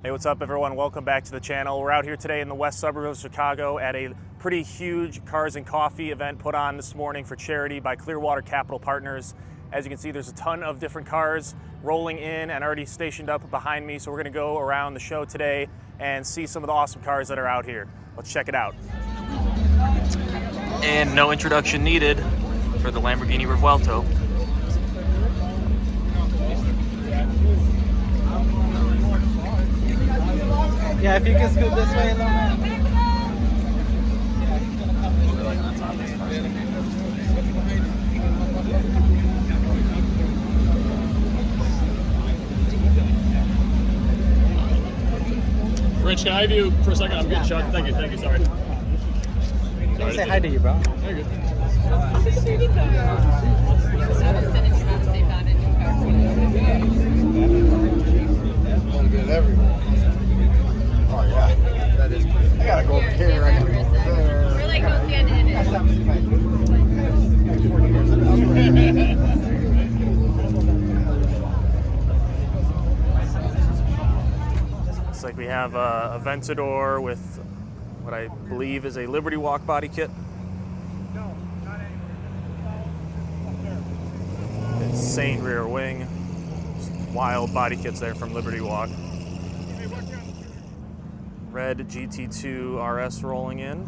Hey, what's up everyone? Welcome back to the channel. We're out here today in the west suburbs of Chicago at a pretty huge Cars and Coffee event put on this morning for charity by Clearwater Capital Partners. As you can see, there's a ton of different cars rolling in and already stationed up behind me. So we're gonna go around the show today and see some of the awesome cars that are out here. Let's check it out. And no introduction needed for the Lamborghini Revuelto. Yeah, if you can scoot this way a little bit. Rich, can I have you for a second? I'm good, Chuck. Thank you, sorry. I'll say hi to you, bro. Very good. Oh yeah, that is pretty. I gotta go over here right now. We're like go stand in Looks like we have a Aventador with what I believe is a Liberty Walk body kit. Insane rear wing. Wild body kits there from Liberty Walk. Red GT2 RS rolling in.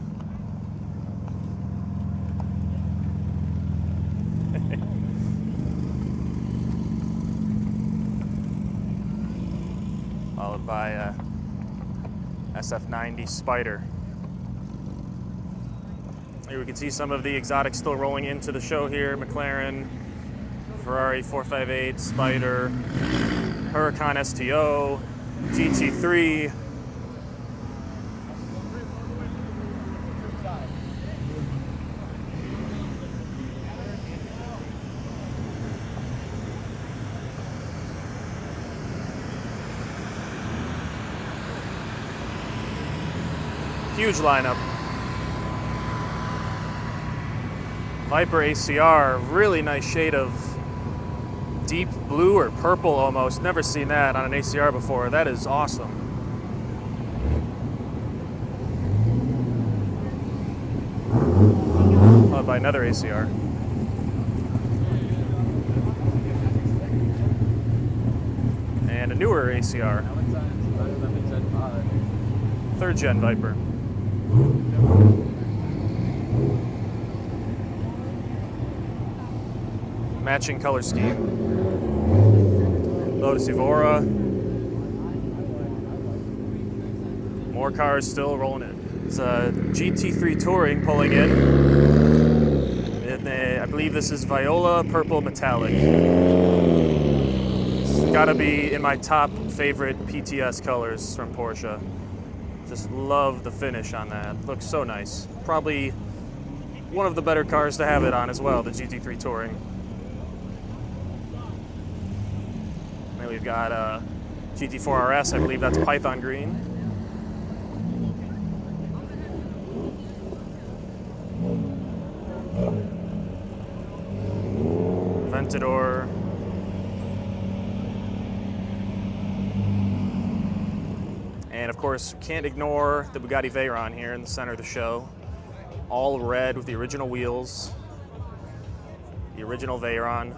Followed by a SF90 Spider. Here we can see some of the exotics still rolling into the show here. McLaren, Ferrari 458, Spider, Huracan STO, GT3. Huge lineup. Viper ACR, really nice shade of deep blue or purple almost. Never seen that on an ACR before. That is awesome. Followed by another ACR. And a newer ACR. Third gen Viper. Matching color scheme. Lotus Evora. More cars still rolling in. It's a GT3 Touring pulling in. And I believe this is Viola Purple Metallic. It's gotta be in my top favorite PTS colors from Porsche. Just love the finish on that. Looks so nice. Probably one of the better cars to have it on as well, the GT3 Touring. Then we've got GT4 RS, I believe that's Python Green. Aventador. And of course, can't ignore the Bugatti Veyron here in the center of the show. All red with the original wheels. The original Veyron.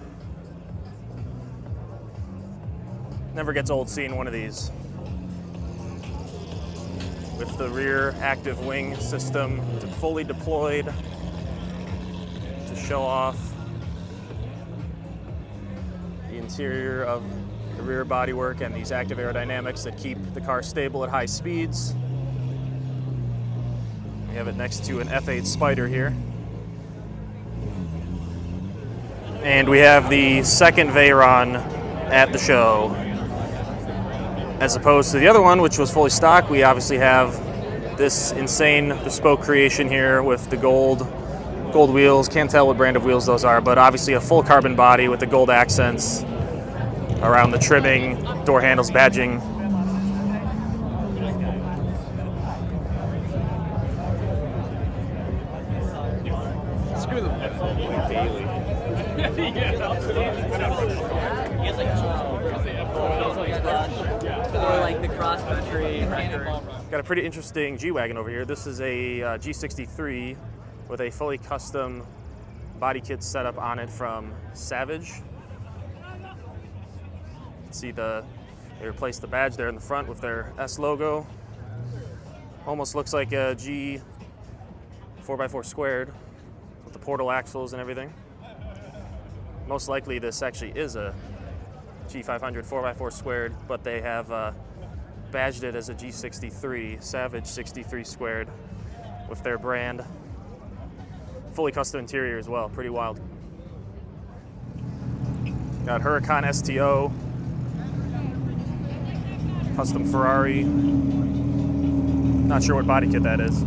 Never gets old seeing one of these. With the rear active wing system fully deployed to show off the interior of the rear bodywork and these active aerodynamics that keep the car stable at high speeds. We have it next to an F8 Spider here. And we have the second Veyron at the show. As opposed to the other one, which was fully stock, we obviously have this insane bespoke creation here with the gold wheels. Can't tell what brand of wheels those are, but obviously a full carbon body with the gold accents around the trimming, door handles, badging. Screw them. Daily. Or like the cross country. factory record. Got a pretty interesting G-Wagon over here. This is a G63 with a fully custom body kit setup on it from Savage. You can see they replaced the badge there in the front with their S logo. Almost looks like a G 4x4 squared with the portal axles and everything. Most likely this actually is a G500 4x4 squared, but they have badged it as a G63, Savage 63 squared with their brand. Fully custom interior as well, pretty wild. Got Huracan STO, custom Ferrari. Not sure what body kit that is.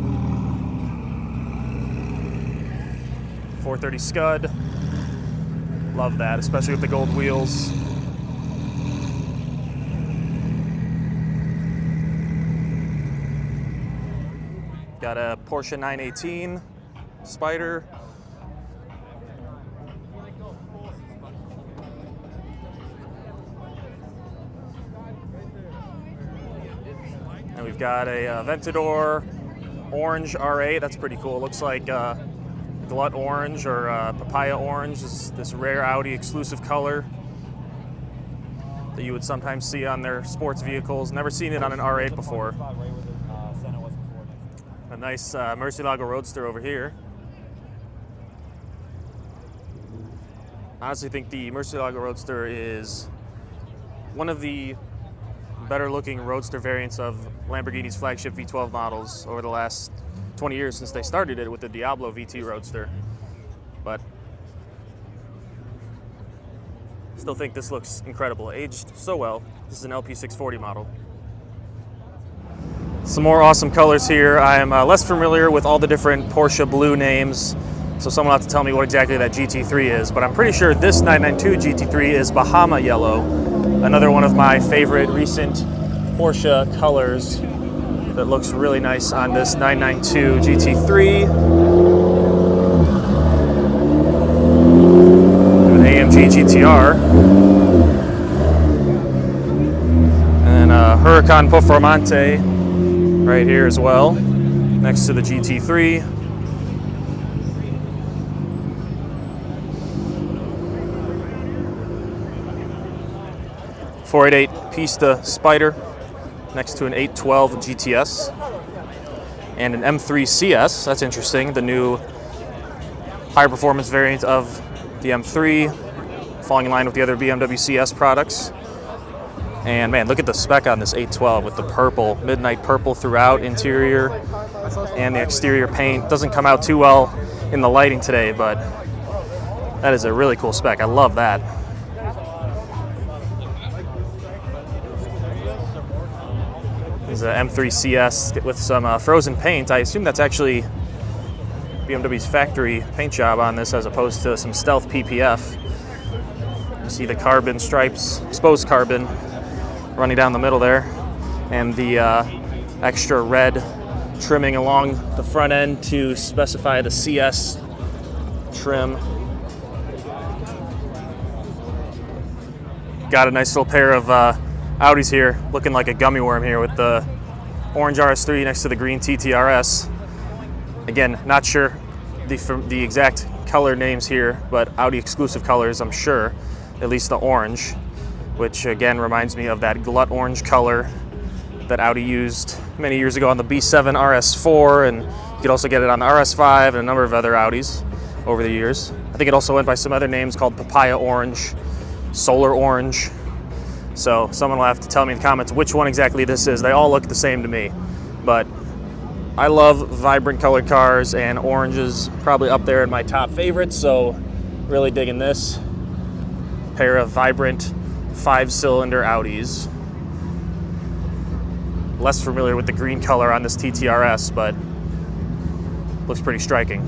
430 Scud. Love that, especially with the gold wheels. Got a Porsche 918 Spider. And we've got a Aventador orange R8. That's pretty cool. Looks like Glut orange or papaya orange. This rare Audi exclusive color that you would sometimes see on their sports vehicles. Never seen it on an R8 before. A nice Murcielago Roadster over here. Honestly think the Murcielago Roadster is one of the better looking roadster variants of Lamborghini's flagship V12 models over the last 20 years since they started it with the Diablo VT Roadster. But still think this looks incredible. Aged so well. This is an LP640 model. Some more awesome colors here. I am less familiar with all the different Porsche blue names, so someone will have to tell me what exactly that GT3 is, but I'm pretty sure this 992 GT3 is Bahama Yellow, another one of my favorite recent Porsche colors that looks really nice on this 992 GT3. An AMG GTR. And a Huracan Performante right here as well, next to the GT3. .488 Pista Spider next to an 812 GTS and an M3 CS. That's interesting, the new higher performance variant of the M3, falling in line with the other BMW CS products. And man, look at the spec on this 812 with the purple, midnight purple throughout interior and the exterior paint. Doesn't come out too well in the lighting today, but that is a really cool spec. I love that. This is an M3 CS with some frozen paint. I assume that's actually BMW's factory paint job on this as opposed to some stealth PPF. You see the carbon stripes, exposed carbon, running down the middle there, and the extra red trimming along the front end to specify the CS trim. Got a nice little pair of Audis here, looking like a gummy worm here with the orange RS3 next to the green TTRS. Again, not sure the exact color names here, but Audi exclusive colors, I'm sure, at least the orange, which again reminds me of that Glut orange color that Audi used many years ago on the B7 RS4, and you could also get it on the RS5 and a number of other Audis over the years. I think it also went by some other names called Papaya Orange, Solar Orange. So someone will have to tell me in the comments which one exactly this is. They all look the same to me, but I love vibrant colored cars, and orange is probably up there in my top favorites, so really digging this pair of vibrant 5-cylinder Audis. Less familiar with the green color on this TTRS, but looks pretty striking.